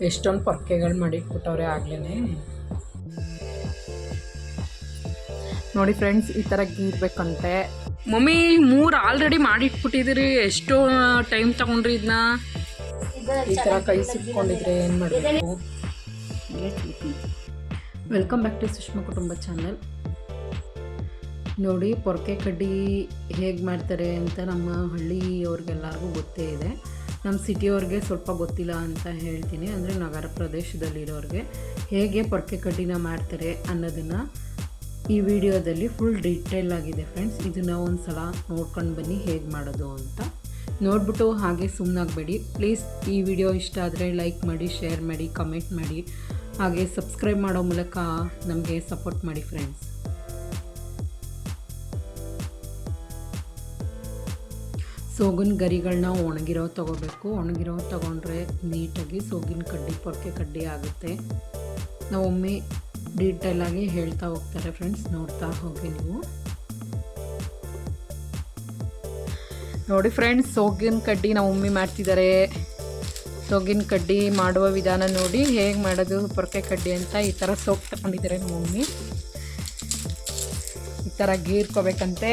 ಎಷ್ಟೊಂದು ಪೊರ್ಕೆಗಳು ಮಾಡಿಟ್ಬಿಟ್ಟವ್ರೆ ಆಗ್ಲೇ ನೋಡಿ ಫ್ರೆಂಡ್ಸ್. ಈ ಥರ ಗೀರ್ಬೇಕಂತೆ. Mummy 3 already ಮಾಡಿಟ್ಬಿಟ್ಟಿದ್ದೀರಿ. ಎಷ್ಟೋ ಟೈಮ್ ತಗೊಂಡ್ರಿ ಇದನ್ನ. ಈ ಥರ ಕೈ ಸಿಕ್ಕೊಂಡಿದ್ರೆ ಏನು ಮಾಡಬೇಕು? ವೆಲ್ಕಮ್ ಬ್ಯಾಕ್ ಟು ಸುಷ್ಮಾ ಕುಟುಂಬ ಚಾನಲ್. ನೋಡಿ ಪೊರ್ಕೆ ಕಡ್ಡಿ ಹೇಗೆ ಮಾಡ್ತಾರೆ ಅಂತ ನಮ್ಮ ಹಳ್ಳಿಯವ್ರಿಗೆಲ್ಲರಿಗೂ ಗೊತ್ತೇ ಇದೆ. ನಮ್ಮ ಸಿಟಿಯವ್ರಿಗೆ ಸ್ವಲ್ಪ ಗೊತ್ತಿಲ್ಲ ಅಂತ ಹೇಳ್ತೀನಿ. ಅಂದರೆ ನಗರ ಪ್ರದೇಶದಲ್ಲಿರೋರಿಗೆ ಹೇಗೆ ಪೊರ್ಕೆ ಕಡ್ಡಿನ ಮಾಡ್ತಾರೆ ಅನ್ನೋದನ್ನು ಈ ವಿಡಿಯೋದಲ್ಲಿ ಫುಲ್ ಡೀಟೇಲ್ ಆಗಿದೆ ಫ್ರೆಂಡ್ಸ್. ಇದನ್ನು ಒಂದು ಸಲ ನೋಡ್ಕೊಂಡು ಬನ್ನಿ ಹೇಗೆ ಮಾಡೋದು ಅಂತ. ನೋಡಿಬಿಟ್ಟು ಹಾಗೆ ಸುಮ್ಮನಾಗಬೇಡಿ ಪ್ಲೀಸ್. ಈ ವಿಡಿಯೋ ಇಷ್ಟ ಆದರೆ ಲೈಕ್ ಮಾಡಿ, ಶೇರ್ ಮಾಡಿ, ಕಮೆಂಟ್ ಮಾಡಿ, ಹಾಗೆ ಸಬ್ಸ್ಕ್ರೈಬ್ ಮಾಡೋ ಮೂಲಕ ನಮಗೆ ಸಪೋರ್ಟ್ ಮಾಡಿ ಫ್ರೆಂಡ್ಸ್. ಸೋಗಿನ ಗರಿಗಳನ್ನ ಒಣಗಿರೋ ತೊಗೋಬೇಕು. ಒಣಗಿರೋ ತೊಗೊಂಡ್ರೆ ನೀಟಾಗಿ ಸೋಗಿನ ಕಡ್ಡಿ, ಪೊರ್ಕೆ ಕಡ್ಡಿ ಆಗುತ್ತೆ. ನಾವು ಒಮ್ಮೆ ಡೀಟೇಲಾಗಿ ಹೇಳ್ತಾ ಹೋಗ್ತಾರೆ ಫ್ರೆಂಡ್ಸ್, ನೋಡ್ತಾ ಹೋಗಿ ನೀವು. ನೋಡಿ ಫ್ರೆಂಡ್ಸ್, ಸೋಗಿನ ಕಡ್ಡಿ ನಾವು ಒಮ್ಮೆ ಮಾಡ್ತಿದ್ದಾರೆ. ಸೋಗಿನ ಕಡ್ಡಿ ಮಾಡುವ ವಿಧಾನ ನೋಡಿ ಹೇಗೆ ಮಾಡೋದು ಪೊರ್ಕೆ ಕಡ್ಡಿ ಅಂತ. ಈ ಥರ ಸೋಗ್ ತಗೊಂಡಿದ್ದಾರೆ ನಮ್ಮ ಮಮ್ಮಿ. ಈ ಥರ ಗೀರ್ಕೋಬೇಕಂತೆ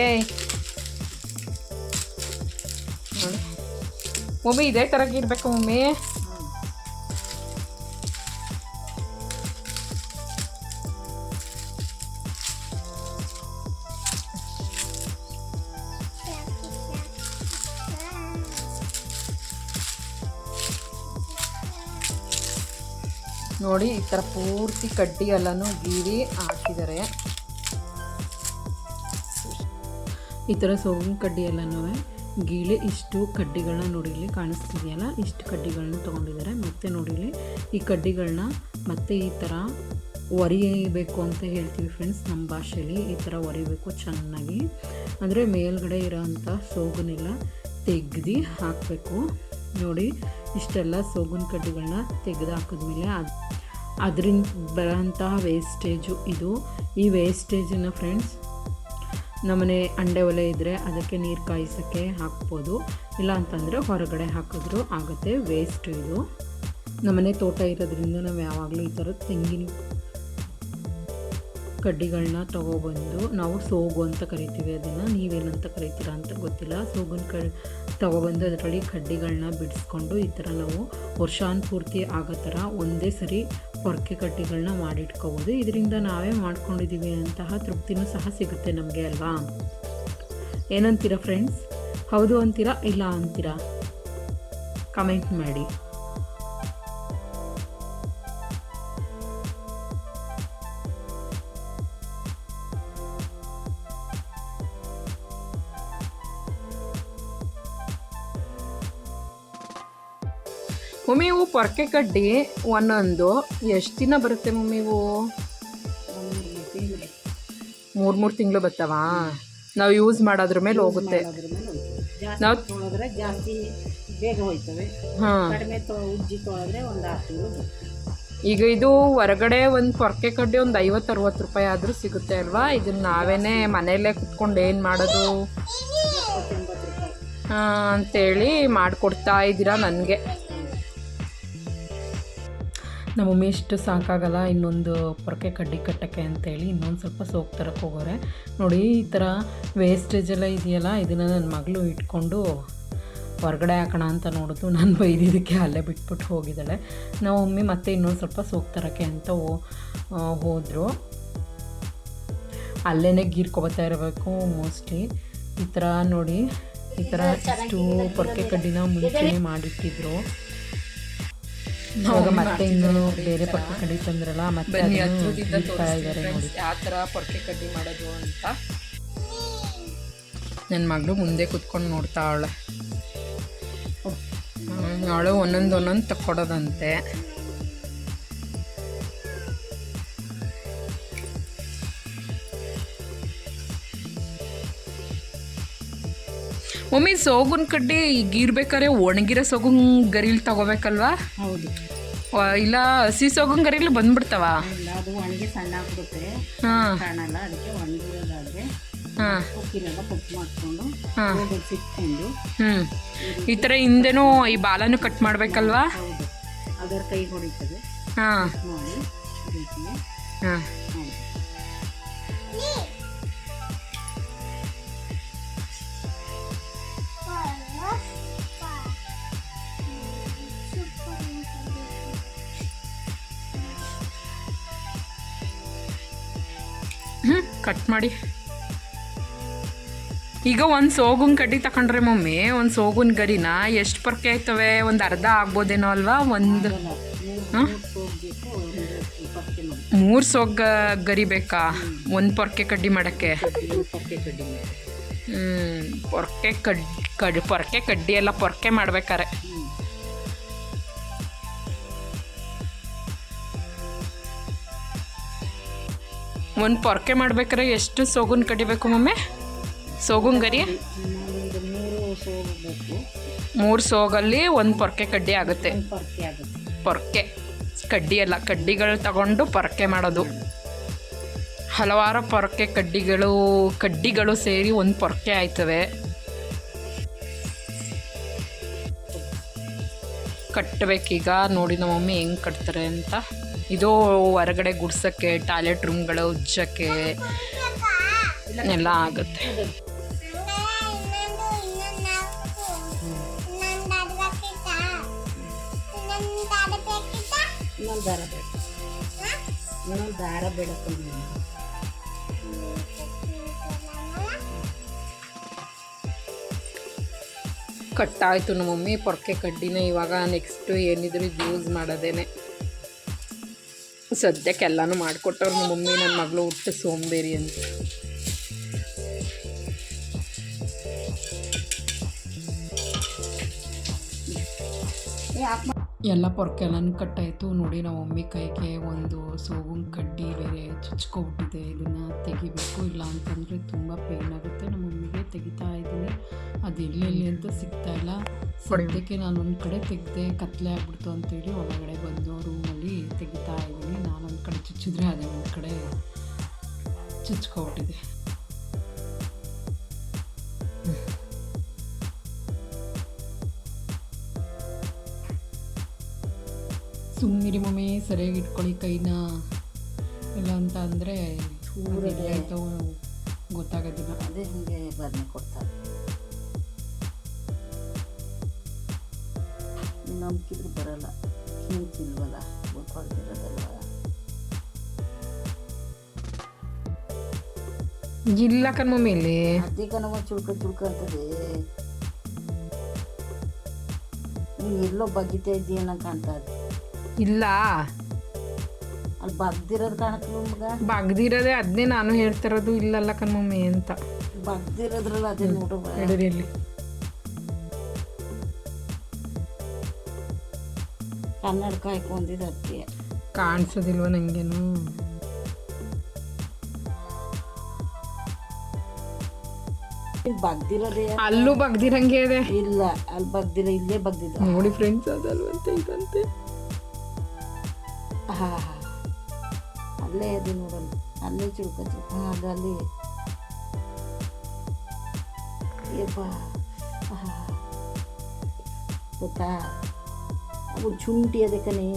ಮಮ್ಮಿ. ಇದೇ ಥರ ಗೀರ್ಬೇಕು ಮಮ್ಮಿ. ನೋಡಿ ಈ ಥರ ಪೂರ್ತಿ ಕಡ್ಡಿ ಎಲ್ಲನೂ ಗೀರಿ ಹಾಕಿದ್ದಾರೆ. ಈ ಥರ ಸೋಗಿನ ಕಡ್ಡಿ ಎಲ್ಲನೂ ಗೀಳಿ ಇಷ್ಟು ಕಡ್ಡಿಗಳನ್ನ ನೋಡಿ ಇಲ್ಲಿ ಕಾಣಿಸ್ತಿದೆಯಲ್ಲ, ಇಷ್ಟು ಕಡ್ಡಿಗಳನ್ನ ತೊಗೊಂಡಿದ್ದಾರೆ. ಮತ್ತು ನೋಡಿ ಇಲ್ಲಿ ಈ ಕಡ್ಡಿಗಳನ್ನ ಮತ್ತೆ ಈ ಥರ ಒರಿಬೇಕು ಅಂತ ಹೇಳ್ತೀವಿ ಫ್ರೆಂಡ್ಸ್ ನಮ್ಮ ಭಾಷೆಯಲ್ಲಿ. ಈ ಥರ ಒರಿಬೇಕು ಚೆನ್ನಾಗಿ. ಅಂದರೆ ಮೇಲ್ಗಡೆ ಇರೋವಂಥ ಸೋಗನ್ನೆಲ್ಲ ತೆಗ್ದು ಹಾಕಬೇಕು. ನೋಡಿ ಇಷ್ಟೆಲ್ಲ ಸೋಗಿನ ಕಡ್ಡಿಗಳನ್ನ ತೆಗೆದು ಹಾಕಿದ್ಮೇಲೆ ಅದರಿಂದ ಬರೋಂತಹ ವೇಸ್ಟೇಜು ಇದು. ಈ ವೇಸ್ಟೇಜನ್ನು ಫ್ರೆಂಡ್ಸ್ ನಮ್ಮನೆ ಅಂಡೆ ಒಲೆ ಇದ್ದರೆ ಅದಕ್ಕೆ ನೀರು ಕಾಯಿಸೋಕ್ಕೆ ಹಾಕ್ಬೋದು. ಇಲ್ಲ ಅಂತಂದರೆ ಹೊರಗಡೆ ಹಾಕಿದ್ರೂ ಆಗುತ್ತೆ. ವೇಸ್ಟು ಇದು. ನಮ್ಮನೆ ತೋಟ ಇರೋದ್ರಿಂದ ನಾವು ಯಾವಾಗಲೂ ಈ ಥರ ತೆಂಗಿನ ಕಡ್ಡಿಗಳನ್ನ ತೊಗೊಬಂದು, ನಾವು ಸೋಗು ಅಂತ ಕರಿತೀವಿ ಅದನ್ನು, ನೀವೇನಂತ ಕರಿತೀರಾ ಅಂತ ಗೊತ್ತಿಲ್ಲ. ಸೋಗಿನ ತೊಗೊಬಂದು ಅದರಲ್ಲಿ ಕಡ್ಡಿಗಳನ್ನ ಬಿಡಿಸ್ಕೊಂಡು ಈ ಥರ ನಾವು ವರ್ಷಾನುಪೂರ್ತಿ ಆಗೋ ಥರ ಒಂದೇ ಸರಿ ಪೊರ್ಕೆ ಕಡ್ಡಿಗಳನ್ನ ಮಾಡಿಟ್ಕೋಬೋದು. ಇದರಿಂದ ನಾವೇ ಮಾಡ್ಕೊಂಡಿದ್ದೀವಿ ಅಂತಹ ತೃಪ್ತಿನೂ ಸಹ ಸಿಗುತ್ತೆ ನಮಗೆ ಅಲ್ವಾ? ಏನಂತೀರಾ ಫ್ರೆಂಡ್ಸ್? ಹೌದು ಅಂತೀರಾ ಇಲ್ಲ ಅಂತೀರಾ? ಕಮೆಂಟ್ ಮಾಡಿ. ಮಮ್ಮಿ ಇವು ಪೊರ್ಕೆ ಕಡ್ಡಿ ಒಂದೊಂದು ಎಷ್ಟು ದಿನ ಬರುತ್ತೆ ಮಮ್ಮಿ? ಇವು 3 ತಿಂಗಳು ಬರ್ತಾವ. ನಾವು ಯೂಸ್ ಮಾಡೋದ್ರ ಮೇಲೆ ಹೋಗುತ್ತೆ. ನಾವು ಜಾಸ್ತಿ ಬೇಗ ಹೋಯ್ತವೆ. ಕಡಿಮೆ ಉಜ್ಜಿ ತೊಳೆದ್ರೆ ಒಂದು 6 ತಿಂಗಳು. ಈಗ ಇದು ಹೊರಗಡೆ ಒಂದು ಪೊರ್ಕೆ ಕಡ್ಡಿ ಒಂದು 50-60 ರೂಪಾಯಿ ಆದರೂ ಸಿಗುತ್ತೆ ಅಲ್ವಾ? ಇದನ್ನು ನಾವೇನೇ ಮನೆಯಲ್ಲೇ ಕುತ್ಕೊಂಡು ಏನು ಮಾಡೋದು ಅಂತೇಳಿ ಮಾಡಿಕೊಡ್ತಾ ಇದ್ದೀರಾ ನನಗೆ. ನಮ್ಮ ಮಮ್ಮಿ ಇಷ್ಟು ಸಾಕಾಗಲ್ಲ ಇನ್ನೊಂದು ಪೊರ್ಕೆ ಕಡ್ಡಿ ಕಟ್ಟಕ್ಕೆ ಅಂತೇಳಿ ಇನ್ನೊಂದು ಸ್ವಲ್ಪ ಸೋಗ್ ತರಕ್ಕೆ ಹೋಗೋರೆ. ನೋಡಿ ಈ ಥರ ವೇಸ್ಟೇಜ್ ಎಲ್ಲ ಇದೆಯಲ್ಲ, ಇದನ್ನು ನನ್ನ ಮಗಳು ಇಟ್ಕೊಂಡು ಹೊರಗಡೆ ಹಾಕೋಣ ಅಂತ ನೋಡಿದ್ರು. ನಾನು ಬೈದಿದ್ದಕ್ಕೆ ಅಲ್ಲೇ ಬಿಟ್ಬಿಟ್ಟು ಹೋಗಿದ್ದಾಳೆ. ನಮ್ಮ ಮಮ್ಮಿ ಮತ್ತೆ ಇನ್ನೊಂದು ಸ್ವಲ್ಪ ಸೋಗ್ ತರೋಕ್ಕೆ ಅಂತ ಹೋದರು. ಅಲ್ಲೇ ಗೀರ್ಕೊಬತ್ತಾ ಇರಬೇಕು ಮೋಸ್ಟ್ಲಿ. ಈ ಥರ ನೋಡಿ, ಈ ಥರ ಇಷ್ಟು ಪೊರ್ಕೆ ಕಡ್ಡಿನ ಮುಂಚೆನೇ ಮಾಡಿಟ್ಟಿದ್ರು. ಇವಾಗ ಮತ್ತೆ ಇನ್ನು ಬೇರೆ ಪೊರ್ಕೆ ಕಡ್ಡಿ ತಂದ್ರಲ್ಲ, ಮತ್ತೆ ಇದ್ದಾರೆ ನೋಡಿ ಯಾವ ಥರ ಪೊರ್ಕೆ ಕಡ್ಡಿ ಮಾಡೋದು ಅಂತ. ನನ್ನ ಮಗಳು ಮುಂದೆ ಕುತ್ಕೊಂಡು ನೋಡ್ತಾ ಅವಳೆ. ಅವಳು ಒಂದೊಂದು ತಕ್ಕೊಡೋದಂತೆ. ಒಮ್ಮೆ ಸೋಗಿನ ಕಡ್ಡಿ ಗೀರ್ಬೇಕಾದ್ರೆ ಒಣಗಿರೋ ಸೋಗಿನ ಗರಿಲಿ ತಗೋಬೇಕಲ್ವಾ? ಹೌದು. ಇಲ್ಲ ಹಸಿ ಸೋಗಿನ ಗರಿಲಿ ಬಂದ್ಬಿಡ್ತಾವ? ಇಲ್ಲ, ಅದು ಒಣಗಿ ಸಣ್ಣ ಆಗ್ಬಿಡುತ್ತೆ, ಕಾಣಲ್ಲ. ಅದಕ್ಕೆ ಒಣಗಿರೋದಾದ್ರೆ ಉಪ್ಪಿನೆಲ್ಲ ಕಟ್ ಮಾಡಿಕೊಂಡು ಸಿಕ್ಕೊಂಡು ಈ ಥರ ಹಿಂದೆನೂ ಈ ಬಾಲನು ಕಟ್ ಮಾಡಬೇಕಲ್ವಾ? ಹೌದು. ಅದರ ಕೈಗೆ ಹೊಡಿತದೆ ಹಾಂ ಮಾಡಿ ಈ ರೀತಿಗೆ ಹಾಂ ಮಾಡಿ. ಕಟ್ ಮಾಡಿ. ಈಗ ಒಂದು ಸೋಗುನ್ ಕಡ್ಡಿ ತಗೊಂಡ್ರೆ ಮಮ್ಮಿ, ಒಂದು ಸೋಗುನ್ ಗರಿನ ಎಷ್ಟು ಪೊರ್ಕೆ ಆಯ್ತವೆ? ಒಂದು ಅರ್ಧ ಆಗ್ಬೋದೇನೋ ಅಲ್ವಾ? ಒಂದು ಹೋಗ್ಬೇಕು ಪಕ್ಕೆ ಮಾಡಿ 3 ಸೋಗ ಗರಿ ಬೇಕಾ ಒಂದು ಪೊರ್ಕೆ ಕಡ್ಡಿ ಮಾಡೋಕ್ಕೆ? ಪಕ್ಕೆ ಕಡ್ಡಿ ಮಾಡಿ. ಪೊರ್ಕೆ ಕಡ್ಡಿ ಎಲ್ಲ ಪೊರ್ಕೆ ಮಾಡ್ಬೇಕಾರೆ ಒಂದು ಪೊರ್ಕೆ ಮಾಡ್ಬೇಕಾರೆ ಎಷ್ಟು ಸೋಗುನ್ ಕಡಿಬೇಕು ಮಮ್ಮಿ? ಸೋಗುನ್ ಗರಿ ಒಂದು 3 ಹೋಗ್ಬೇಕು. 3 ಸೋಗಲ್ಲಿ ಒಂದು ಪೊರ್ಕೆ ಕಡ್ಡಿ ಆಗುತ್ತೆ. ಒಂದು ಪಕ್ಕೆ ಆಗುತ್ತೆ. ಪೊರ್ಕೆ ಕಡ್ಡಿ ಎಲ್ಲ ಕಡ್ಡಿಗಳು ತಗೊಂಡು ಪೊರ್ಕೆ ಮಾಡೋದು. ಹಲವಾರು ಪೊರ್ಕೆ ಕಡ್ಡಿಗಳು ಸೇರಿ ಒಂದು ಪೊರ್ಕೆ ಆಯ್ತವೆ. ಕಟ್ಟಬೇಕೀಗ. ನೋಡಿ ನಮ್ಮ ಮಮ್ಮಿ ಹೆಂಗೆ ಕಟ್ತಾರೆ ಅಂತ. ಇದು ಹೊರಗಡೆ ಗುಡ್ಸೋಕ್ಕೆ, ಟಾಯ್ಲೆಟ್ ರೂಮ್ಗಳು ಉಜ್ಜೋಕ್ಕೆ ಎಲ್ಲ ಆಗುತ್ತೆ. ಇನ್ನೊಂದು ದಾರ ಬೇಡ, ಇನ್ನೊಂದು ದಾರ ಬೇಡ. ಕಟ್ಟಾಯಿತು ನಮ್ಮ ಮಮ್ಮಿ ಪೊರ್ಕೆ ಕಡ್ಡಿನ. ಇವಾಗ ನೆಕ್ಸ್ಟು ಏನಿದ್ರು ಇದು ಯೂಸ್ ಮಾಡೋದೇನೆ. ಸದ್ಯಕ್ಕೆ ಎಲ್ಲನೂ ಮಾಡಿಕೊಟ್ಟವ್ರು ನಮ್ಮ ಮಮ್ಮಿ. ನನ್ನ ಮಗಳು ಹುಟ್ಟು ಸೋಂಬೇರಿ ಅಂತ. ಎಲ್ಲ ಪೊರ್ಕೆ ಎಲ್ಲನೂ ಕಟ್ಟಾಯಿತು. ನೋಡಿ ನಮ್ಮ ಮಮ್ಮಿ ಕೈಗೆ ಒಂದು ಸೋಗುನ್ ಕಡ್ಡಿ ಬೇರೆ ಚುಚ್ಕೊಬಿಟ್ಟಿದೆ. ಇದನ್ನು ತೆಗಿಬೇಕು, ಇಲ್ಲ ಅಂತಂದರೆ ತುಂಬ ಪೇಯ್ನ್ ಆಗುತ್ತೆ. ನಮ್ಮ ಮಮ್ಮಿಗೆ ತೆಗಿತಾ ಇದ್ದೀನಿ. ಅದು ಎಲ್ಲೆಲ್ಲಿ ಅಂತ ಸಿಗ್ತಾಯಿಲ್ಲ. ಸದ್ಯಕ್ಕೆ ನಾನೊಂದು ಕಡೆ ತೆಗೆದೆ, ಕತ್ಲೆ ಆಗ್ಬಿಡ್ತು ಅಂತೇಳಿ ಒಳಗಡೆ ಬಂದು ರೂಮಲ್ಲಿ ತೆಗಿತಾ ಇದ್ದೀನಿ. ನಾನೊಂದು ಕಡೆ ಚುಚ್ಚಿದ್ರೆ ಅದೇ ಒಂದು ಕಡೆ ಚುಚ್ಕೊಬಿಟ್ಟಿದೆ. ಸುಮ್ಮನಿರಿ ಮಮ್ಮಿ, ಸರಿಯಾಗಿ ಇಟ್ಕೊಳ್ಳಿ ಕೈನ. ಇಲ್ಲ ಅಂತ ಅಂದರೆ ಆಯ್ತು ಗೊತ್ತಾಗೋದಿಲ್ಲ. ಅದೇ ಹೀಗೆ ಬದನೆ ಕೊಡ್ತಾರೆ. ನಂಬಿಕಿದ್ರು ಬರಲ್ಲ, ಕಿಂಚಿಲ್ವಲ್ಲ, ಗೊತ್ತಾಗ್ತಿರೋದಲ್ವ. ಇಲ್ಲ ಕಣ್ ಮಮ್ಮಿ, ಇಲ್ಲಿ ಅದೀಗ ನಮ್ಮ ಚುಳ್ಕ ಅಂತದೆ. ನೀನು ಎಲ್ಲೋ ಬಗ್ಗಿತಾ ಇದ್ದೀಯನ್ನ ಕಾಣ್ತಾ ಇದೆ. ಇಲ್ಲ, ಅಲ್ಲಿ ಬಗ್ದಿರೋದು ಕಾಣತ್ತಲ್ಲ ಮಗ. ಬಗ್ದಿರೋದೇ ಅದನ್ನೇ ನಾನು ಹೇಳ್ತಿರೋದು. ಇಲ್ಲಲ್ಲ ಕಣ್ ಮಮ್ಮಿ ಅಂತ. ಬಗ್ದಿರೋದ್ರಲ್ಲ ಅದೇ ನೋಡು. ಎಡರಿಯಲ್ಲಿ ಕನ್ನಡಕ ಹಾಕೊಂಡಿದ್ದು ಅದಕ್ಕೆ ಕಾಣಿಸೋದಿಲ್ವ ನನಗೇನು? ಬಗ್ದಿರೋದೇ. ಅಲ್ಲೂ ಬಗ್ದಿರಂಗೆ ಇದೆ. ಇಲ್ಲ, ಅಲ್ಲಿ ಬಗ್ದಿಲ್ಲ, ಇಲ್ಲೇ ಬಗ್ದಿದ್ದು. ನೋಡಿ ಫ್ರೆಂಡ್ಸ್, ಅದಲ್ವಂತೆ ಇದಂತೆ. ಹಾ, ಅಲ್ಲೇ ಅದು ನೋಡಲ್ಲ, ಅಲ್ಲೇ ಚುಳ್ಕ ಅಲ್ಲಿ ಏಪ್ಪ. ಗೊತ್ತಾ, ಅವು ಶುಂಠಿ ಅದಕ್ಕನೇ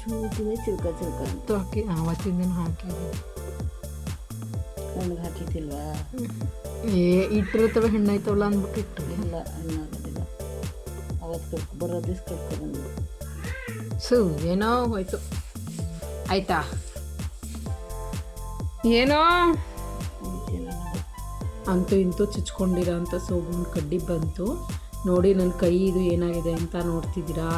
ಶುಂಠಿನೇ ಚುಳ್ಕ ಅಂತ ಹಾಕಿ ಆವತ್ತಿಂದ ಹಾಕಿ ಕಣ್ಣಿಗೆ ಹಾಕಿತಿಲ್ವಾ? ಇಟ್ಟಿರ್ತವೆ, ಹೆಣ್ಣಾಯ್ತವಲ್ಲ ಅಂದ್ಬಿಟ್ಟು ಇಟ್ಟರೆ ಇಲ್ಲ, ಹಣ್ಣಾಗೋದಿಲ್ಲ. ಅವತ್ತು ಬರೋದು ಕಟ್ಕೊಂಡು ಏನೋ ಹೋಯ್ತು. ಆಯ್ತಾ? ಏನೋ ಅಂತೂ ಇಂತೂ ಚುಚ್ಕೊಂಡಿರೋ ಅಂಥ ಸೋಗುನ್ ಕಡ್ಡಿ ಬಂತು. ನೋಡಿ ನನ್ನ ಕೈ ಇದು ಏನಾಗಿದೆ ಅಂತ ನೋಡ್ತಿದ್ದೀರಾ?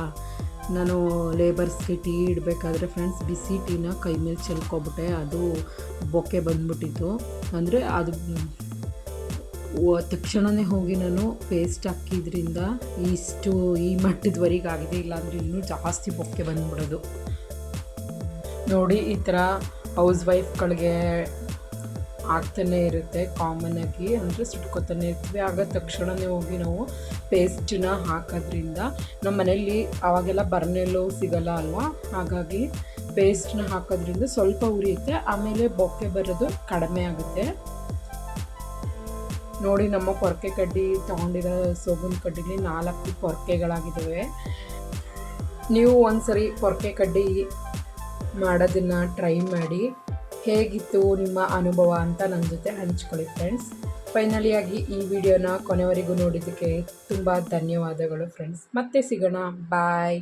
ನಾನು ಲೇಬರ್ಸ್ಗೆ ಟೀ ಇಡಬೇಕಾದ್ರೆ ಫ್ರೆಂಡ್ಸ್ ಬಿಸಿ ಟೀನ ಕೈ ಮೇಲೆ ಚೆಲ್ಕೊಬಿಟ್ಟೆ. ಅದು ಬೊಕ್ಕೆ ಬಂದ್ಬಿಟ್ಟಿತ್ತು. ಅಂದರೆ ಅದು ತಕ್ಷಣವೇ ಹೋಗಿ ನಾನು ಪೇಸ್ಟ್ ಹಾಕಿದ್ರಿಂದ ಈ ಮಟ್ಟದವರೆಗೆ ಆಗಿದೆ. ಇಲ್ಲಾಂದರೆ ಇನ್ನೂ ಜಾಸ್ತಿ ಬೊಕ್ಕೆ ಬಂದ್ಬಿಡೋದು. ನೋಡಿ, ಈ ಥರ ಹೌಸ್ ವೈಫ್ಗಳಿಗೆ ಆಗ್ತಾನೆ ಇರುತ್ತೆ ಕಾಮನ್ನಾಗಿ. ಅಂದರೆ ಸುಟ್ಕೋತಾನೆ ಇರ್ತೀವಿ. ಆಗ ತಕ್ಷಣವೇ ಹೋಗಿ ನಾವು ಪೇಸ್ಟನ್ನ ಹಾಕೋದ್ರಿಂದ ನಮ್ಮ ಮನೆಯಲ್ಲಿ ಆವಾಗೆಲ್ಲ ಬರ್ನೆಲ್ಲೂ ಸಿಗೋಲ್ಲ ಅಲ್ವಾ, ಹಾಗಾಗಿ ಪೇಸ್ಟನ್ನ ಹಾಕೋದ್ರಿಂದ ಸ್ವಲ್ಪ ಉರಿಯುತ್ತೆ. ಆಮೇಲೆ ಬೊಕ್ಕೆ ಬರೋದು ಕಡಿಮೆ ಆಗುತ್ತೆ. ನೋಡಿ, ನಮ್ಮ ಪೊರ್ಕೆ ಕಡ್ಡಿ ತೊಗೊಂಡಿರೋ ಸೋಗುನ್ ಕಡ್ಡಿಲಿ 4 ಪೊರ್ಕೆಗಳಾಗಿದ್ದಾವೆ. ನೀವು ಒಂದ್ಸರಿ ಪೊರ್ಕೆ ಕಡ್ಡಿ ಮಾಡೋದನ್ನು ಟ್ರೈ ಮಾಡಿ, ಹೇಗಿತ್ತು ನಿಮ್ಮ ಅನುಭವ ಅಂತ ನನ್ನ ಜೊತೆ ಹಂಚ್ಕೊಳ್ಳಿ ಫ್ರೆಂಡ್ಸ್. ಫೈನಲಿಯಾಗಿ ಈ ವಿಡಿಯೋನ ಕೊನೆವರೆಗೂ ನೋಡಿದ್ದಕ್ಕೆ ತುಂಬ ಧನ್ಯವಾದಗಳು ಫ್ರೆಂಡ್ಸ್. ಮತ್ತೆ ಸಿಗೋಣ, ಬಾಯ್.